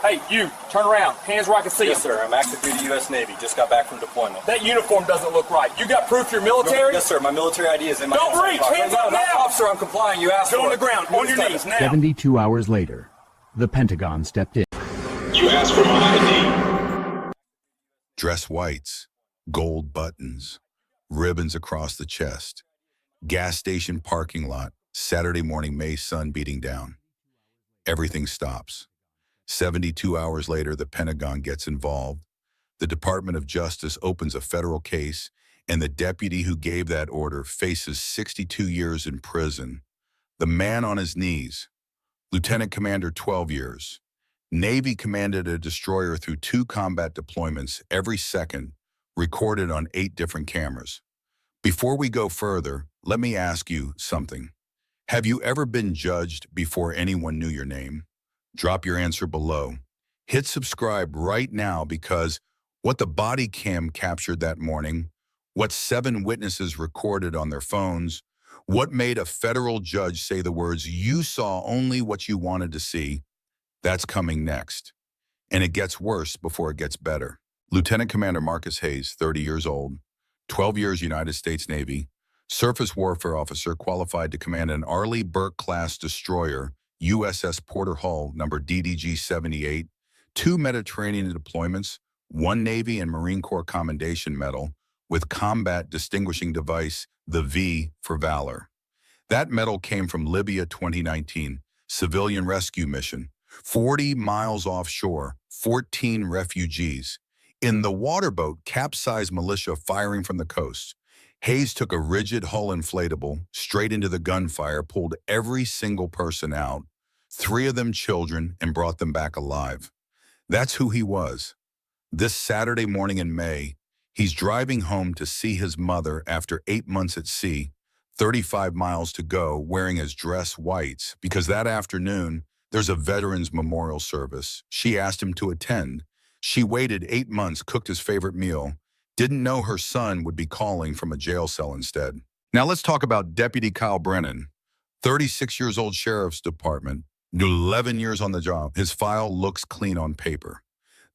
Hey, you, turn around. Hands where I can see Yes, sir. I'm active duty U.S. Navy. Just got back from deployment. That uniform doesn't look right. You got proof you're military? Yes, sir. My military ID is in my Don't reach! pocket. Hands up now! Officer, I'm complying. You asked for it. Go on the ground. On your knees, now. 72 hours later, the Pentagon stepped in. You asked for my ID. Dress whites, gold buttons, ribbons across the chest. Gas station parking lot, Saturday morning May sun beating down. Everything stops. 72 hours later, the Pentagon gets involved. The Department of Justice opens a federal case, and the deputy who gave that order faces 62 years in prison. The man on his knees, Lieutenant Commander 12 years. Navy commanded a destroyer through 2 combat deployments every second, recorded on 8 different cameras. Before we go further, let me ask you something. Have you ever been judged before anyone knew your name? Drop your answer below. Hit subscribe right now, because what the body cam captured that morning, what 7 witnesses recorded on their phones, what made a federal judge say the words, "You saw only what you wanted to see," that's coming next. And it gets worse before it gets better. Lieutenant Commander Marcus Hayes, 30 years old, 12 years United States Navy, surface warfare officer qualified to command an Arleigh Burke-class destroyer, USS Porter Hull, number DDG-78, 2 Mediterranean deployments, 1 Navy and Marine Corps Commendation Medal, with Combat Distinguishing Device, the V for Valor. That medal came from Libya 2019, civilian rescue mission, 40 miles offshore, 14 refugees. In the waterboat, capsized militia firing from the coast. Hayes took a rigid hull inflatable straight into the gunfire, pulled every single person out, 3 of them children, and brought them back alive. That's who he was. This Saturday morning in May, he's driving home to see his mother after 8 months at sea, 35 miles to go, wearing his dress whites, because that afternoon, there's a veterans memorial service. She asked him to attend. She waited 8 months, cooked his favorite meal, didn't know her son would be calling from a jail cell instead. Now let's talk about Deputy Kyle Brennan, 36 years old, Sheriff's Department, 11 years on the job. His file looks clean on paper.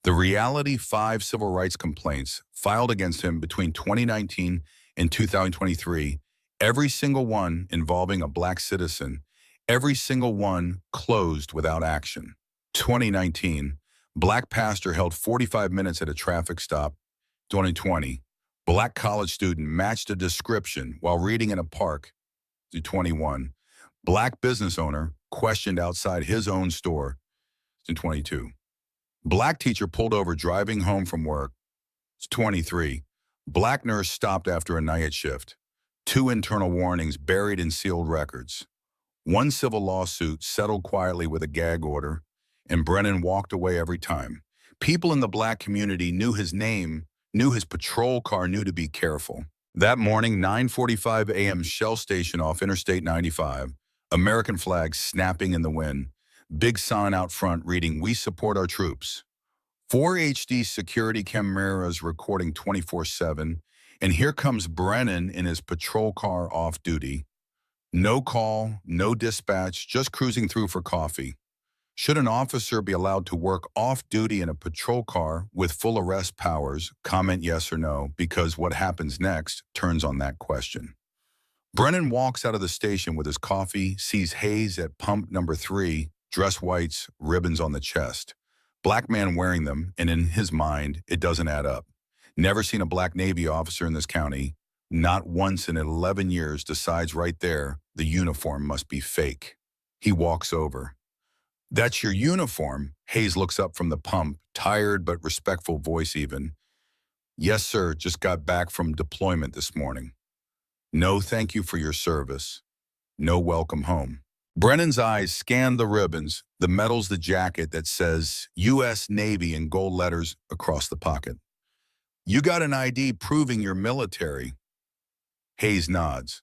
The reality, 5 civil rights complaints filed against him between 2019 and 2023, every single one involving a black citizen, every single one closed without action. 2019, black pastor held 45 minutes at a traffic stop. 2020, black college student matched a description while reading in a park. 21, black business owner questioned outside his own store. 22, black teacher pulled over driving home from work. 23, black nurse stopped after a night shift. 2 internal warnings buried in sealed records. 1 civil lawsuit settled quietly with a gag order, and Brennan walked away every time. People in the black community knew his name, knew his patrol car, knew to be careful. That morning, 9:45 a.m. Shell Station off Interstate 95, American flags snapping in the wind, big sign out front reading, "We support our troops." 4 HD security cameras recording 24/7, and here comes Brennan in his patrol car off duty. No call, no dispatch, just cruising through for coffee. Should an officer be allowed to work off-duty in a patrol car with full arrest powers? Comment yes or no, because what happens next turns on that question. Brennan walks out of the station with his coffee, sees Hayes at pump number 3, dress whites, ribbons on the chest. Black man wearing them, and in his mind, it doesn't add up. Never seen a black Navy officer in this county. Not once in 11 years, decides right there, the uniform must be fake. He walks over. "That's your uniform?" Hayes looks up from the pump, tired but respectful voice even. "Yes, sir, just got back from deployment this morning." "No, thank you for your service. No welcome home." Brennan's eyes scan the ribbons, the medals, the jacket that says U.S. Navy in gold letters across the pocket. "You got an ID proving you're military?" Hayes nods.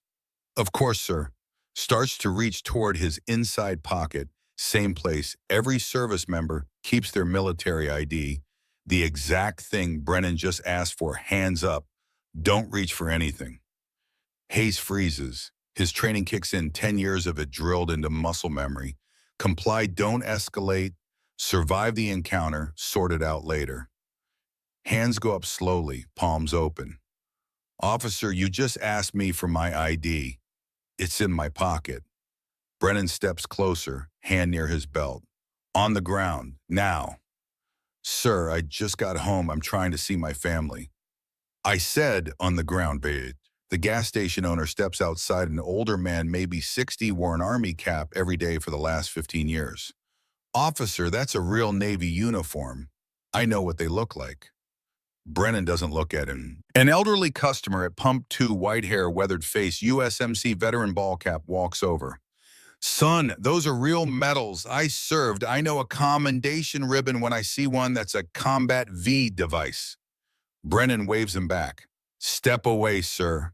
"Of course, sir." Starts to reach toward his inside pocket, same place every service member keeps their military ID, the exact thing Brennan just asked for, hands up, don't reach for anything. Hayes freezes. His training kicks in, 10 years of it drilled into muscle memory. Comply, don't escalate, Survive the encounter, sort it out later. Hands go up slowly, palms open. Officer, you just asked me for my ID. It's in my pocket. Brennan steps closer, hand near his belt. On the ground, now. Sir, I just got home. I'm trying to see my family. I said on the ground, babe. The gas station owner steps outside. An older man, maybe 60, wore an army cap every day for the last 15 years. Officer, that's a real Navy uniform. I know what they look like. Brennan doesn't look at him. An elderly customer at Pump 2, white hair, weathered face, USMC veteran ball cap, walks over. Son, those are real medals. I served. I know a commendation ribbon when I see one that's a Combat V device. Brennan waves him back. Step away, sir.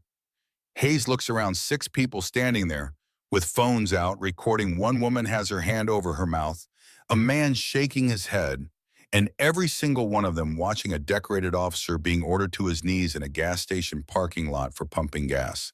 Hayes looks around, 6 people standing there with phones out, recording. One woman has her hand over her mouth, a man shaking his head, and every single one of them watching a decorated officer being ordered to his knees in a gas station parking lot for pumping gas.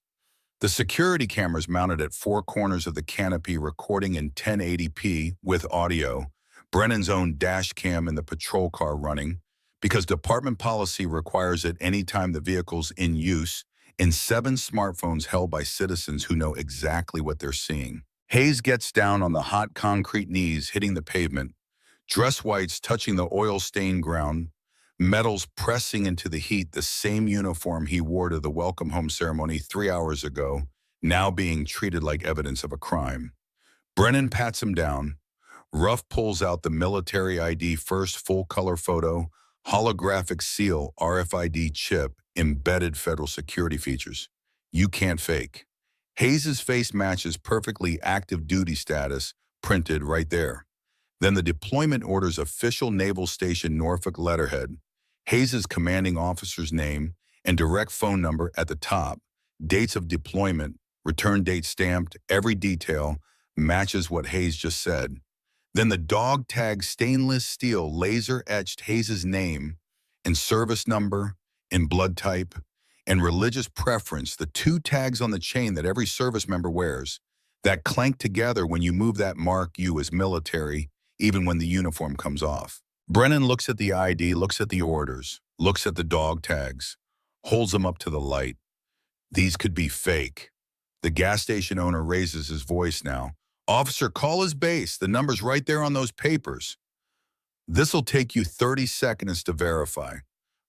The security cameras mounted at 4 corners of the canopy recording in 1080p with audio, Brennan's own dash cam in the patrol car running, because department policy requires it anytime the vehicle's in use, and 7 smartphones held by citizens who know exactly what they're seeing. Hayes gets down on the hot concrete knees, hitting the pavement, dress whites touching the oil-stained ground, metals pressing into the heat, the same uniform he wore to the welcome home ceremony 3 hours ago, now being treated like evidence of a crime. Brennan pats him down. Ruff pulls out the military ID, first full-color photo, holographic seal, RFID chip, embedded federal security features. You can't fake. Hayes's face matches perfectly, active duty status, printed right there. Then the deployment order's official Naval Station Norfolk letterhead, Hayes's commanding officer's name, and direct phone number at the top, dates of deployment, return date stamped, every detail matches what Hayes just said. Then the dog tag stainless steel laser-etched Hayes's name and service number and blood type and religious preference, the 2 tags on the chain that every service member wears, that clank together when you move that mark you as military, even when the uniform comes off. Brennan looks at the ID, looks at the orders, looks at the dog tags, holds them up to the light. These could be fake. The gas station owner raises his voice now. Officer, call his base. The number's right there on those papers. This'll take you 30 seconds to verify.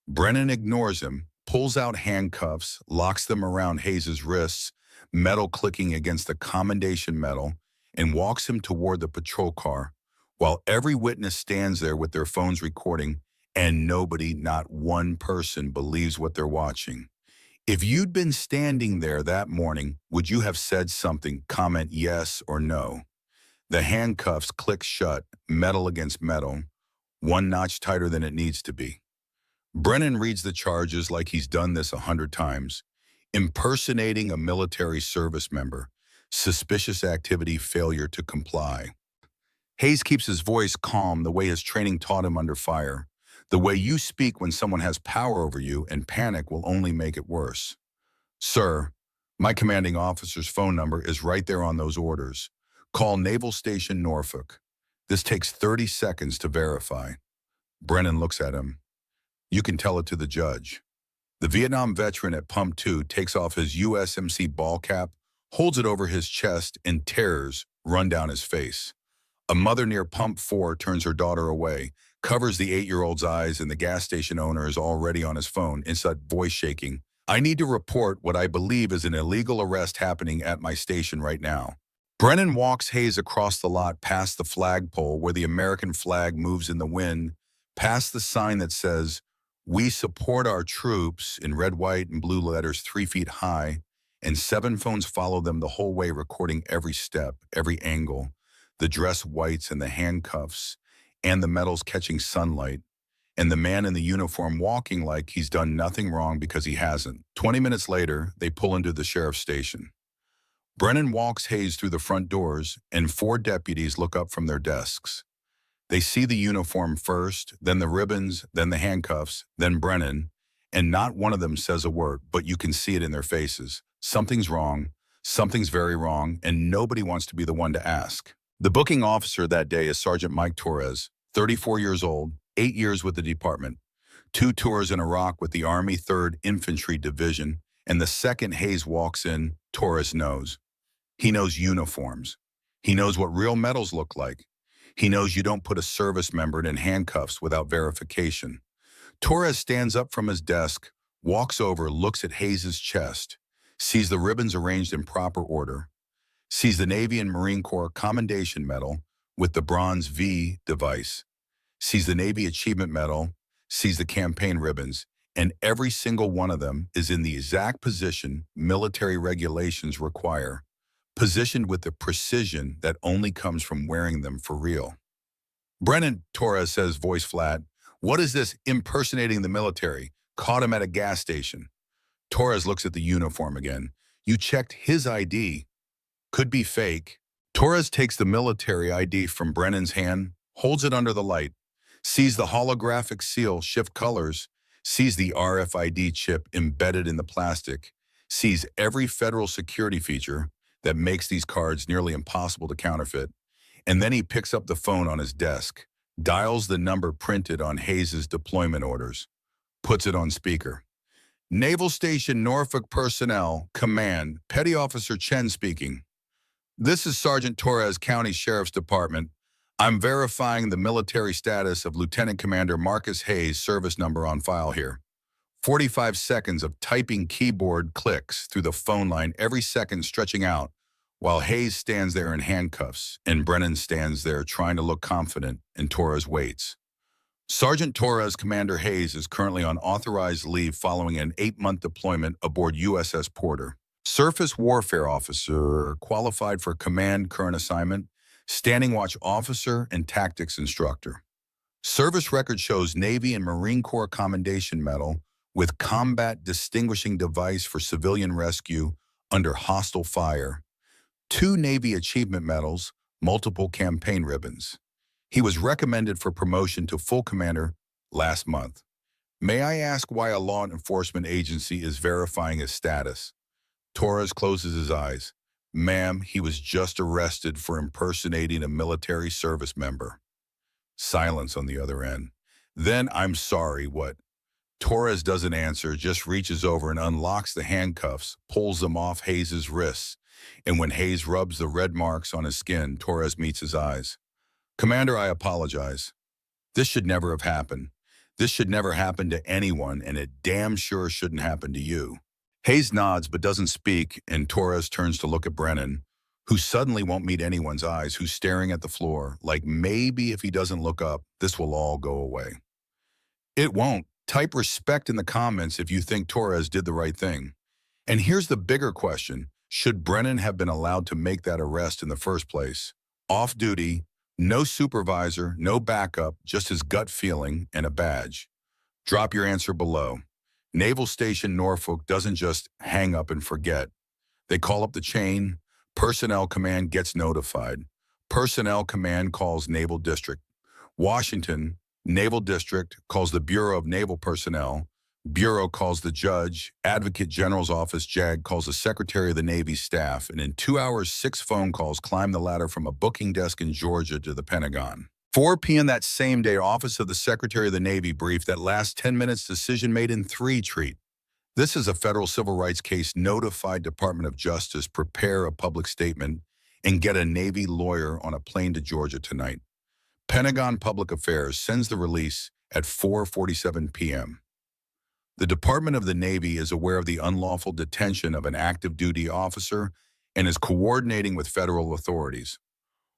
Brennan ignores him, pulls out handcuffs, locks them around Hayes's wrists, metal clicking against the commendation metal, and walks him toward the patrol car, while every witness stands there with their phones recording, and nobody, not one person, believes what they're watching. If you'd been standing there that morning, would you have said something? Comment yes or no. The handcuffs click shut, metal against metal, 1 notch tighter than it needs to be. Brennan reads the charges like he's done this 100 times. Impersonating a military service member, suspicious activity, failure to comply. Hayes keeps his voice calm, the way his training taught him under fire. The way you speak when someone has power over you, and panic will only make it worse. Sir, my commanding officer's phone number is right there on those orders. Call Naval Station Norfolk. This takes 30 seconds to verify. Brennan looks at him. You can tell it to the judge. The Vietnam veteran at Pump 2 takes off his USMC ball cap, holds it over his chest, and tears run down his face. A mother near Pump 4 turns her daughter away, covers the 8-year-old's eyes, and the gas station owner is already on his phone, inside voice shaking. I need to report what I believe is an illegal arrest happening at my station right now. Brennan walks Hayes across the lot past the flagpole where the American flag moves in the wind, past the sign that says, "We support our troops," in red, white, and blue letters 3 feet high, and 7 phones follow them the whole way, recording every step, every angle, the dress whites and the handcuffs, and the metals catching sunlight, and the man in the uniform walking like he's done nothing wrong because he hasn't. 20 minutes later, they pull into the sheriff's station. Brennan walks Hayes through the front doors, and 4 deputies look up from their desks. They see the uniform first, then the ribbons, then the handcuffs, then Brennan, and not one of them says a word, but you can see it in their faces. Something's wrong, something's very wrong, and nobody wants to be the one to ask. The booking officer that day is Sergeant Mike Torres, 34 years old, 8 years with the department, 2 tours in Iraq with the Army 3rd Infantry Division, and the second Hayes walks in, Torres knows. He knows uniforms. He knows what real medals look like. He knows you don't put a service member in handcuffs without verification. Torres stands up from his desk, walks over, looks at Hayes' chest, sees the ribbons arranged in proper order, sees the Navy and Marine Corps Commendation Medal with the bronze V device, sees the Navy Achievement Medal, sees the campaign ribbons, and every single one of them is in the exact position military regulations require, positioned with the precision that only comes from wearing them for real. Brennan, Torres says, voice flat, "What is this impersonating the military? Caught him at a gas station." Torres looks at the uniform again. "You checked his ID. Could be fake." Torres takes the military ID from Brennan's hand, holds it under the light, sees the holographic seal shift colors, sees the RFID chip embedded in the plastic, sees every federal security feature that makes these cards nearly impossible to counterfeit, and then he picks up the phone on his desk, dials the number printed on Hayes' deployment orders, puts it on speaker. "Naval Station Norfolk Personnel, Command, Petty Officer Chen speaking. This is Sergeant Torres, County Sheriff's Department. I'm verifying the military status of Lieutenant Commander Marcus Hayes' service number on file here." 45 seconds of typing keyboard clicks through the phone line, every second stretching out, while Hayes stands there in handcuffs and Brennan stands there trying to look confident, and Torres waits. Sergeant Torres, Commander Hayes, is currently on authorized leave following an 8-month deployment aboard USS Porter. Surface warfare officer, qualified for command current assignment, standing watch officer, and tactics instructor. Service record shows Navy and Marine Corps Commendation Medal with combat distinguishing device for civilian rescue under hostile fire, 2 Navy Achievement Medals, multiple campaign ribbons. He was recommended for promotion to full commander last month. "May I ask why a law enforcement agency is verifying his status?" Torres closes his eyes. "Ma'am, he was just arrested for impersonating a military service member." Silence on the other end. "Then I'm sorry, what?" Torres doesn't answer, just reaches over and unlocks the handcuffs, pulls them off Hayes' wrists, and when Hayes rubs the red marks on his skin, Torres meets his eyes. "Commander, I apologize. This should never have happened. This should never happen to anyone, and it damn sure shouldn't happen to you." Hayes nods but doesn't speak, and Torres turns to look at Brennan, who suddenly won't meet anyone's eyes, who's staring at the floor, like maybe if he doesn't look up, this will all go away. It won't. Type respect in the comments if you think Torres did the right thing. And here's the bigger question. Should Brennan have been allowed to make that arrest in the first place? Off duty, no supervisor, no backup, just his gut feeling and a badge. Drop your answer below. Naval Station Norfolk doesn't just hang up and forget. They call up the chain. Personnel Command gets notified. Personnel Command calls Naval District. Washington, Naval District calls the Bureau of Naval Personnel. Bureau calls the judge. Advocate General's Office, JAG, calls the Secretary of the Navy staff. And in 2 hours, 6 phone calls climb the ladder from a booking desk in Georgia to the Pentagon. 4 p.m. that same day, Office of the Secretary of the Navy brief that last 10 minutes decision made in 3 treat. This is a federal civil rights case. Notified Department of Justice, prepare a public statement, and get a Navy lawyer on a plane to Georgia tonight. Pentagon Public Affairs sends the release at 4:47 p.m. The Department of the Navy is aware of the unlawful detention of an active duty officer and is coordinating with federal authorities.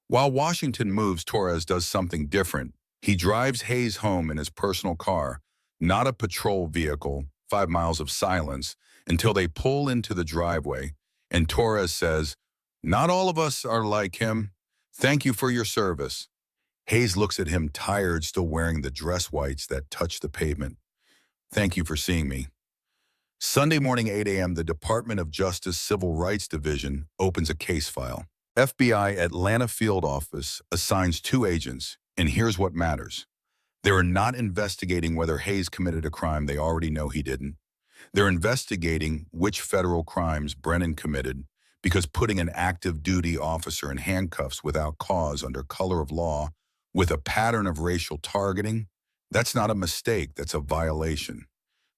While Washington moves, Torres does something different. He drives Hayes home in his personal car, not a patrol vehicle, 5 miles of silence, until they pull into the driveway, and Torres says, "Not all of us are like him. Thank you for your service." Hayes looks at him, tired, still wearing the dress whites that touch the pavement. "Thank you for seeing me." Sunday morning, 8 a.m., the Department of Justice Civil Rights Division opens a case file. FBI Atlanta Field Office assigns 2 agents, and here's what matters. They are not investigating whether Hayes committed a crime they already know he didn't. They're investigating which federal crimes Brennan committed, because putting an active duty officer in handcuffs without cause under color of law with a pattern of racial targeting. That's not a mistake, that's a violation.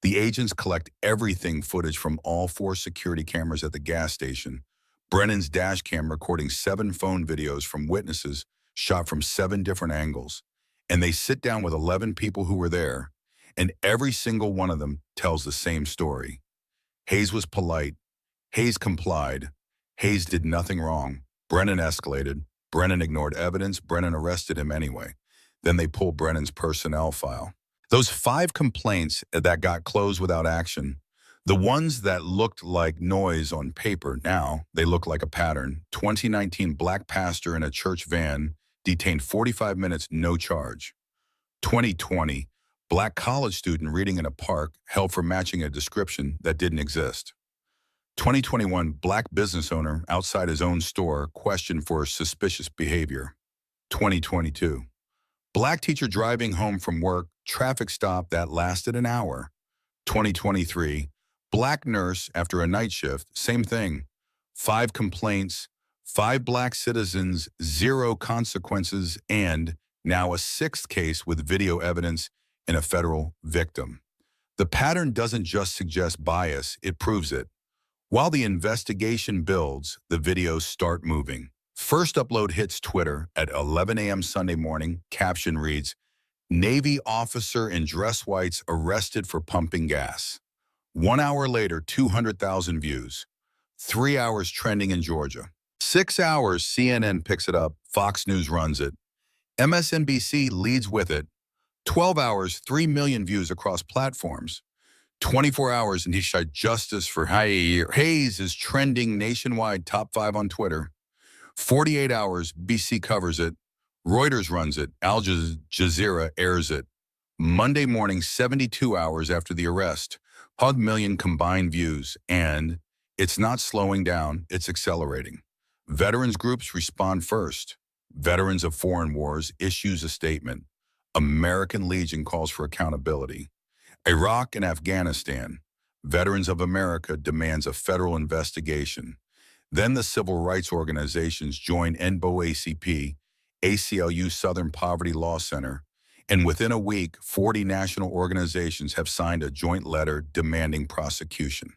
The agents collect everything footage from all 4 security cameras at the gas station. Brennan's dash cam recording 7 phone videos from witnesses shot from 7 different angles. And they sit down with 11 people who were there, and every single one of them tells the same story. Hayes was polite. Hayes complied. Hayes did nothing wrong. Brennan escalated. Brennan ignored evidence. Brennan arrested him anyway. Then they pulled Brennan's personnel file. Those 5 complaints that got closed without action, the ones that looked like noise on paper, now they look like a pattern. 2019 black pastor in a church van detained 45 minutes, no charge. 2020 black college student reading in a park held for matching a description that didn't exist. 2021 black business owner outside his own store questioned for suspicious behavior. 2022 black teacher driving home from work, traffic stop that lasted an hour. 2023 black nurse after a night shift, same thing. 5 complaints, 5 black citizens, 0 consequences, and now a 6th case with video evidence and a federal victim. The pattern doesn't just suggest bias, it proves it. While the investigation builds, the videos start moving. First upload hits Twitter at 11 a.m. Sunday morning. Caption reads, "Navy officer in dress whites arrested for pumping gas." 1 hour later, 200,000 views. 3 hours trending in Georgia. 6 hours, CNN picks it up. Fox News runs it. MSNBC leads with it. 12 hours, 3 million views across platforms. 24 hours, and he shot justice for Hayes is trending nationwide, top 5 on Twitter. 48 hours, BC covers it. Reuters runs it. Al Jazeera airs it. Monday morning, 72 hours after the arrest, 100 million combined views, and it's not slowing down, it's accelerating. Veterans groups respond first. Veterans of Foreign Wars issues a statement. American Legion calls for accountability. Iraq and Afghanistan, Veterans of America demands a federal investigation. Then the civil rights organizations join NAACP, ACLU Southern Poverty Law Center, and within a week, 40 national organizations have signed a joint letter demanding prosecution.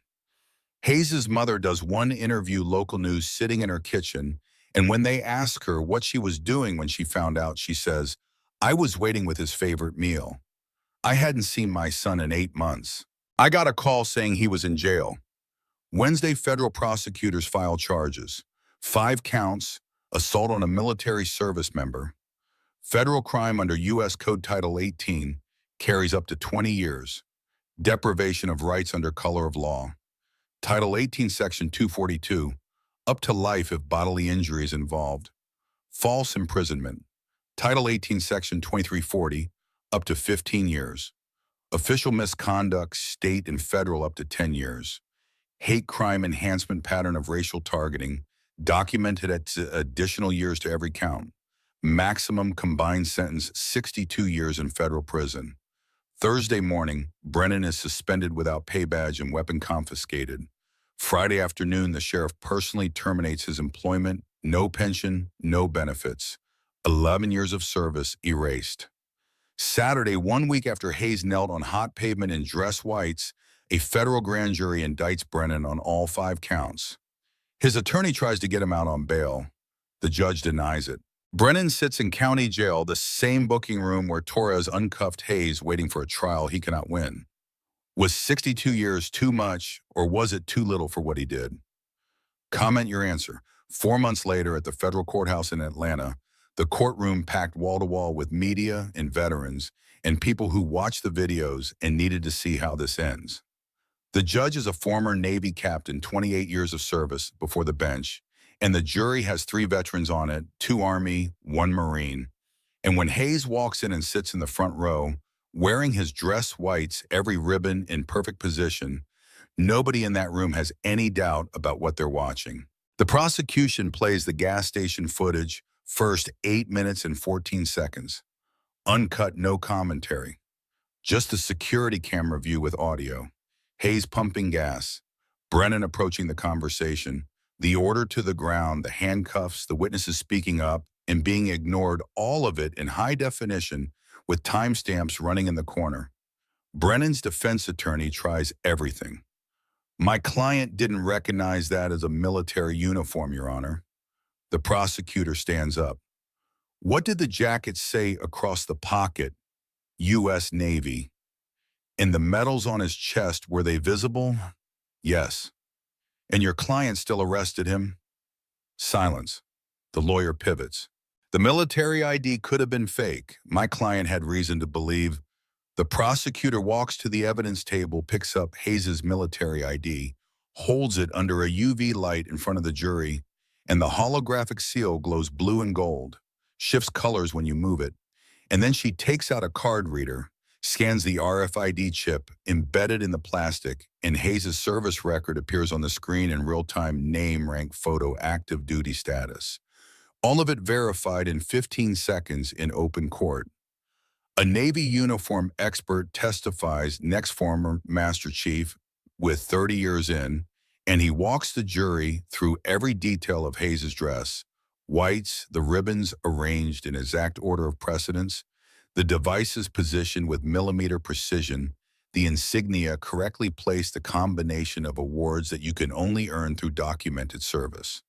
Hayes's mother does one interview local news sitting in her kitchen, and when they ask her what she was doing when she found out, she says, "I was waiting with his favorite meal. I hadn't seen my son in 8 months. I got a call saying he was in jail." Wednesday, federal prosecutors filed charges. 5 counts, assault on a military service member. Federal crime under U.S. Code Title 18 carries up to 20 years. Deprivation of rights under color of law. Title 18, Section 242, up to life if bodily injury is involved. False imprisonment. Title 18, Section 2340, up to 15 years. Official misconduct, state and federal, up to 10 years. Hate crime enhancement pattern of racial targeting, documented at additional years to every count. Maximum combined sentence, 62 years in federal prison. Thursday morning, Brennan is suspended without pay badge and weapon confiscated. Friday afternoon, the sheriff personally terminates his employment, no pension, no benefits. 11 years of service erased. Saturday, 1 week after Hayes knelt on hot pavement in dress whites, a federal grand jury indicts Brennan on all 5 counts. His attorney tries to get him out on bail. The judge denies it. Brennan sits in county jail, the same booking room where Torres uncuffed Hayes, waiting for a trial he cannot win. Was 62 years too much, or was it too little for what he did? Comment your answer. 4 months later at the federal courthouse in Atlanta, the courtroom packed wall-to-wall with media and veterans and people who watched the videos and needed to see how this ends. The judge is a former Navy captain, 28 years of service before the bench, and the jury has 3 veterans on it, 2 Army, 1 Marine. And when Hayes walks in and sits in the front row, wearing his dress whites, every ribbon in perfect position, nobody in that room has any doubt about what they're watching. The prosecution plays the gas station footage, first 8 minutes and 14 seconds. Uncut, no commentary. Just a security camera view with audio. Hayes pumping gas. Brennan approaching the conversation. The order to the ground, the handcuffs, the witnesses speaking up, and being ignored, all of it in high definition with timestamps running in the corner. Brennan's defense attorney tries everything. My client didn't recognize that as a military uniform, Your Honor. The prosecutor stands up. What did the jacket say across the pocket? U.S. Navy. And the medals on his chest, were they visible? Yes. And your client still arrested him? Silence. The lawyer pivots. The military ID could have been fake. My client had reason to believe. The prosecutor walks to the evidence table, picks up Hayes's military ID, holds it under a UV light in front of the jury, and the holographic seal glows blue and gold, shifts colors when you move it. And then she takes out a card reader, scans the RFID chip embedded in the plastic, and Hayes's service record appears on the screen in real-time: name, rank, photo, active duty status. All of it verified in 15 seconds in open court. A Navy uniform expert testifies, next former Master Chief with 30 years in, and he walks the jury through every detail of Hayes's dress: whites, the ribbons arranged in exact order of precedence, the devices positioned with millimeter precision, the insignia correctly placed, a combination of awards that you can only earn through documented service.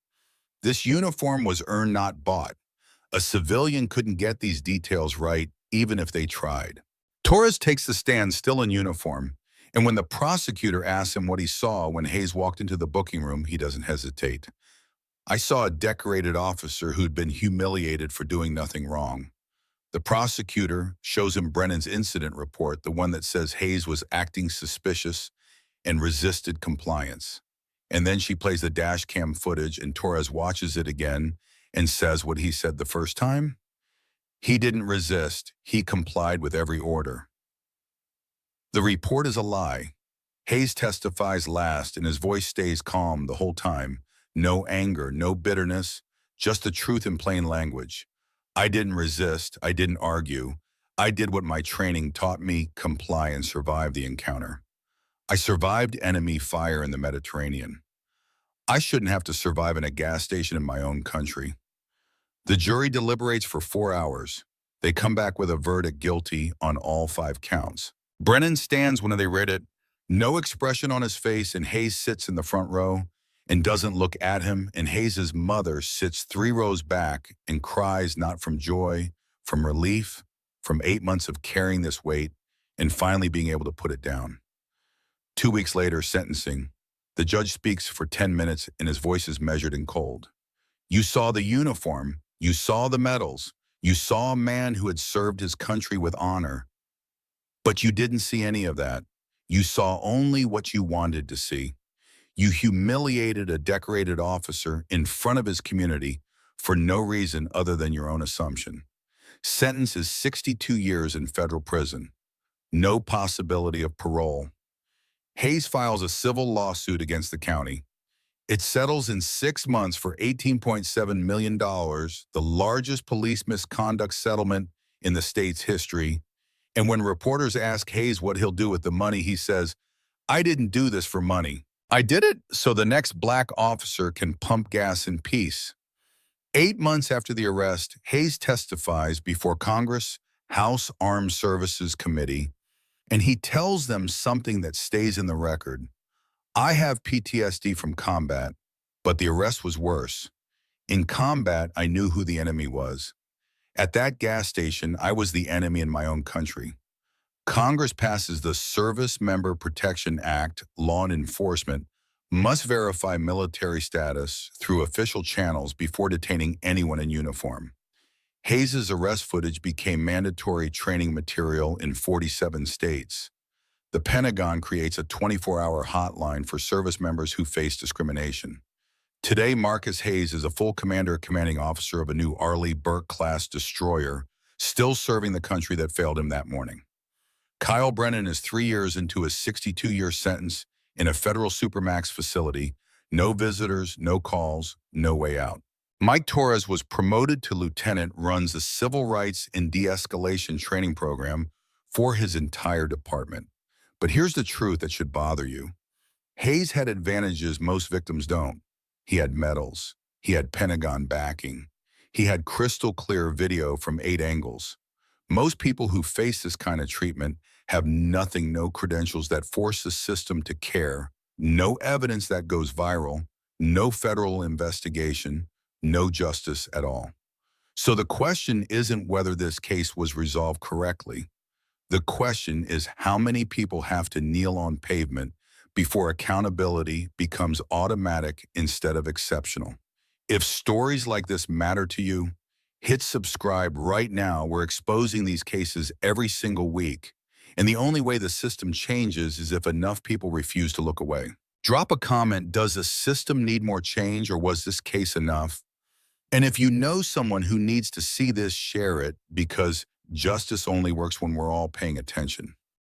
This uniform was earned, not bought. A civilian couldn't get these details right, even if they tried. Torres takes the stand still in uniform, and when the prosecutor asks him what he saw when Hayes walked into the booking room, he doesn't hesitate. I saw a decorated officer who'd been humiliated for doing nothing wrong. The prosecutor shows him Brennan's incident report, the one that says Hayes was acting suspicious and resisted compliance. And then she plays the dash cam footage, and Torres watches it again and says what he said the first time. He didn't resist. He complied with every order. The report is a lie. Hayes testifies last, and his voice stays calm the whole time. No anger, no bitterness, just the truth in plain language. I didn't resist. I didn't argue. I did what my training taught me: comply and survive the encounter. I survived enemy fire in the Mediterranean. I shouldn't have to survive in a gas station in my own country. The jury deliberates for 4 hours. They come back with a verdict: guilty on all 5 counts. Brennan stands when they read it, no expression on his face, and Hayes sits in the front row and doesn't look at him, and Hayes's mother sits 3 rows back and cries, not from joy, from relief, from 8 months of carrying this weight and finally being able to put it down. 2 weeks later, sentencing. The judge speaks for 10 minutes, and his voice is measured and cold. You saw the uniform. You saw the medals. You saw a man who had served his country with honor. But you didn't see any of that. You saw only what you wanted to see. You humiliated a decorated officer in front of his community for no reason other than your own assumption. Sentence is 62 years in federal prison. No possibility of parole. Hayes files a civil lawsuit against the county. It settles in 6 months for $18.7 million, the largest police misconduct settlement in the state's history. And when reporters ask Hayes what he'll do with the money, he says, "I didn't do this for money. I did it so the next black officer can pump gas in peace." 8 months after the arrest, Hayes testifies before Congress House Armed Services Committee, and he tells them something that stays in the record. I have PTSD from combat, but the arrest was worse. In combat, I knew who the enemy was. At that gas station, I was the enemy in my own country. Congress passes the Service Member Protection Act. Law enforcement must verify military status through official channels before detaining anyone in uniform. Hayes's arrest footage became mandatory training material in 47 states. The Pentagon creates a 24-hour hotline for service members who face discrimination. Today, Marcus Hayes is a full commander, commanding officer of a new Arleigh Burke-class destroyer, still serving the country that failed him that morning. Kyle Brennan is 3 years into his 62-year sentence in a federal supermax facility. No visitors, no calls, no way out. Mike Torres was promoted to lieutenant, runs the Civil Rights and De-escalation Training Program for his entire department. But here's the truth that should bother you. Hayes had advantages most victims don't. He had medals. He had Pentagon backing. He had crystal clear video from 8 angles. Most people who face this kind of treatment have nothing, no credentials that force the system to care, no evidence that goes viral, no federal investigation, no justice at all. So the question isn't whether this case was resolved correctly. The question is how many people have to kneel on pavement before accountability becomes automatic instead of exceptional. If stories like this matter to you, hit subscribe right now. We're exposing these cases every single week. And the only way the system changes is if enough people refuse to look away. Drop a comment, does the system need more change or was this case enough? And if you know someone who needs to see this, share it because justice only works when we're all paying attention.